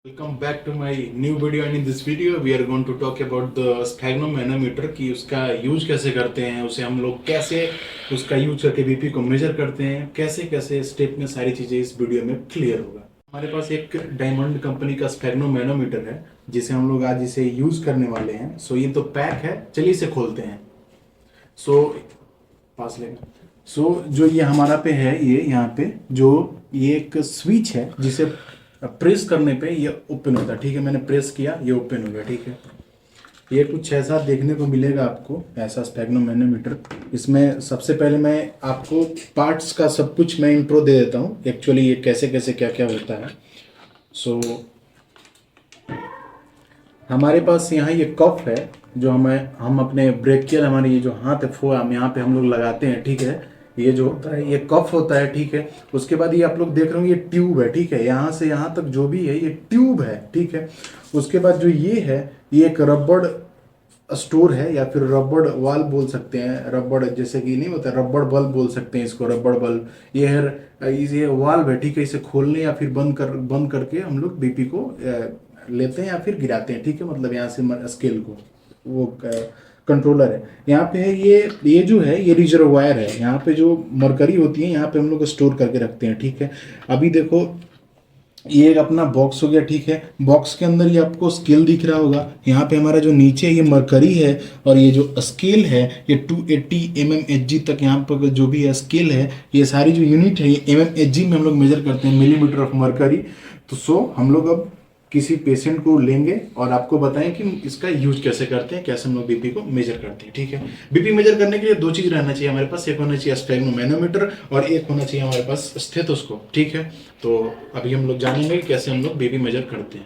Welcome back to my new video and in this video we are going to talk about the sphygmomanometer कि उसका use कैसे करते हैं, उसे हम लोग कैसे उसका यूज करके बीपी को मेजर करते हैं, कैसे कैसे स्टेप में सारी चीज़ें इस वीडियो में क्लियर होगा। हमारे पास एक डायमंड कंपनी का स्फैग्मोमैनोमीटर है जिसे हम लोग आज इसे यूज करने वाले हैं। सो ये तो पैक है, चलिए इसे खोलते हैं। सो पास लेना। सो जो ये हमारा पे है, ये यहाँ पे जो ये एक स्विच है जिसे प्रेस करने पे ये ओपन होता है। ठीक है, मैंने प्रेस किया, ये ओपन हो गया। ठीक है, ये कुछ ऐसा देखने को मिलेगा आपको, ऐसा स्फैग्मोमैनोमीटर। इसमें सबसे पहले मैं आपको पार्ट्स का सब कुछ मैं इंट्रो दे देता हूँ, एक्चुअली ये कैसे कैसे क्या क्या होता है। सो हमारे पास यहाँ ये कफ है जो हम अपने ब्रेकियल, हमारे ये जो हाथ है फोआर्म, यहाँ पे हम लोग लगाते हैं। ठीक है, ये जो होता है ये कफ होता है। ठीक है, उसके बाद ये आप लोग देख रहे होंगे ये ट्यूब है। ठीक है, यहाँ से यहाँ तक जो भी है ये ट्यूब है। ठीक है, उसके बाद जो ये है ये एक रबड़ स्टोर है या फिर रबड़ वाल बोल सकते हैं। रबड़ जैसे कि नहीं होता, रबड़ बल्ब बोल सकते हैं इसको, रबड़ बल्ब। ये है, ये वाल्व है। ठीक है, इसे खोलने या फिर बंद करके हम लोग बीपी को लेते हैं या फिर गिराते हैं। ठीक है, मतलब यहाँ से स्केल को वो कंट्रोलर है। यहाँ पे ये जो है ये रिजर्वायर है। यहाँ पे जो मरकरी होती है यहाँ पे हम लोग स्टोर करके रखते हैं। ठीक है, अभी देखो ये एक अपना बॉक्स हो गया। ठीक है, बॉक्स के अंदर ये आपको स्केल दिख रहा होगा। यहाँ पे हमारा जो नीचे ये मरकरी है और ये जो स्केल है ये 280 mmHg तक यहाँ पर जो भी है स्केल है, ये सारी जो यूनिट है ये mmHg में हम लोग मेजर करते हैं, मिलीमीटर ऑफ मरकरी। तो सो हम लोग अब किसी पेशेंट को लेंगे और आपको बताएं कि इसका यूज कैसे करते हैं, कैसे हम लोग बीपी को मेजर करते हैं। ठीक है, बीपी मेजर करने के लिए दो चीज रहना चाहिए हमारे पास, एक होना चाहिए स्फैग्मोमैनोमीटर और एक होना चाहिए हमारे पास स्टेथोस्कोप। ठीक है, तो अभी हम लोग जानेंगे कि कैसे हम लोग बीपी मेजर करते हैं।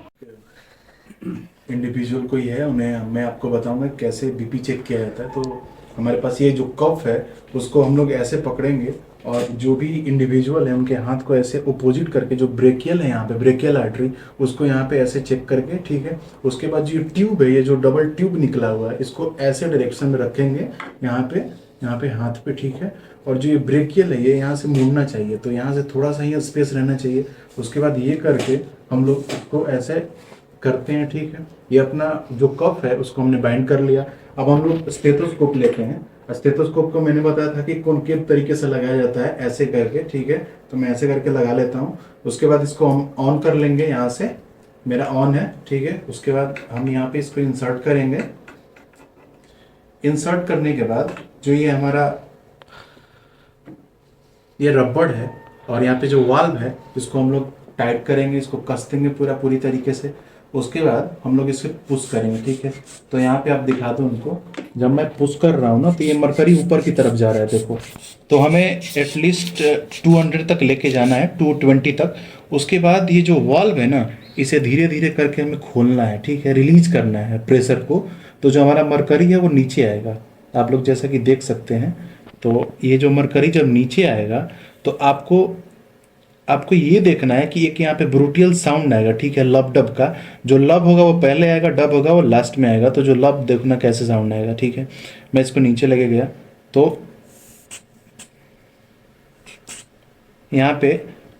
इंडिविजुअल कोई है, उन्हें मैं आपको बताऊंगा कैसे बीपी चेक किया जाता है। तो हमारे पास ये जो कफ है उसको हम लोग ऐसे पकड़ेंगे और जो भी इंडिविजुअल है उनके हाथ को ऐसे अपोजिट करके, जो ब्रेकियल है यहाँ पे ब्रेकियल आर्टरी, उसको यहाँ पे ऐसे चेक करके। ठीक है, उसके बाद जो ट्यूब है, ये जो डबल ट्यूब निकला हुआ है, इसको ऐसे डायरेक्शन में रखेंगे यहाँ पे हाथ पे। ठीक है, और जो ये ब्रेकियल है ये यहाँ से मुड़ना चाहिए, तो यहाँ से थोड़ा सा ही स्पेस रहना चाहिए। उसके बाद ये करके हम लोग इसको ऐसे करते हैं। ठीक है, ये अपना जो कफ है उसको हमने बाइंड कर लिया। अब हम लोग स्टेथोस्कोप लेते हैं। स्टेथोस्कोप को मैंने बताया था कि कौन किस तरीके से लगाया जाता है, ऐसे करके। ठीक है, तो मैं ऐसे करके लगा लेता हूँ। उसके बाद इसको हम ऑन कर लेंगे, यहाँ से मेरा ऑन है। ठीक है, उसके बाद हम यहाँ पे इसको इंसर्ट करेंगे। इंसर्ट करने के बाद जो ये हमारा ये रबड़ है और यहाँ पे जो वाल्व है इसको हम लोग टाइट करेंगे, इसको कस देंगे पूरी तरीके से। उसके बाद हम लोग इसे पुश करेंगे। ठीक है, तो यहाँ पे आप दिखा दो उनको, जब मैं पुश कर रहा हूँ ना तो ये मरकरी ऊपर की तरफ जा रहा है, देखो। तो हमें एटलीस्ट 200 तक लेके जाना है, 220 तक। उसके बाद ये जो वाल्व है ना, इसे धीरे धीरे करके हमें खोलना है। ठीक है, रिलीज करना है प्रेशर को। तो जो हमारा मरकरी है वो नीचे आएगा, आप लोग जैसा कि देख सकते हैं। तो ये जो मरकरी जब नीचे आएगा तो आपको ये देखना है कि एक यहाँ पे ब्रूटियल साउंड आएगा। ठीक है, लब डब का। जो लब होगा वो पहले आएगा, डब होगा वो लास्ट में आएगा। तो जो लब देखना कैसे साउंड आएगा। ठीक है, मैं इसको नीचे लेके गया तो यहाँ पे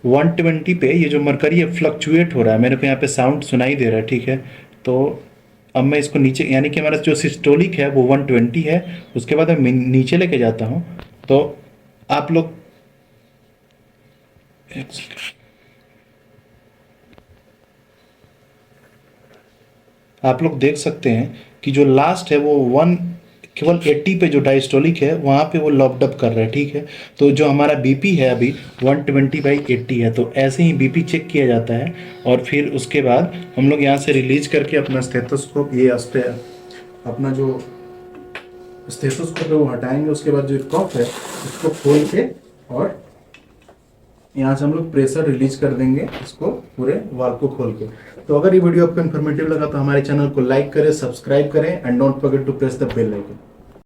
120 पे ये जो मरकरी है फ्लक्चुएट हो रहा है, मेरे को यहाँ पे साउंड सुनाई दे रहा है। ठीक है, तो अब मैं इसको नीचे, यानी कि हमारा जो सिस्टोलिक है वो 120 है। उसके बाद मैं नीचे लेके जाता हूँ तो आप लोग देख सकते हैं कि जो लास्ट है वो केवल 80 पे जो डायस्टोलिक है वहाँ पे वो लॉकड अप कर रहा है। ठीक है, तो जो हमारा बीपी है अभी 120/80 है। तो ऐसे ही बीपी चेक किया जाता है और फिर उसके बाद हम लोग यहाँ से रिलीज करके अपना स्टेथोस्कोप, ये अपना जो स्टेथोस्कोप है वो हटाएंगे। उसके बाद जो कफ है उसको खोल के और यहाँ से हम लोग प्रेशर रिलीज कर देंगे, इसको पूरे वाल्व को खोल के। तो अगर ये वीडियो आपको इन्फॉर्मेटिव लगा तो हमारे चैनल को लाइक करें, सब्सक्राइब करें and don't forget to press the bell icon.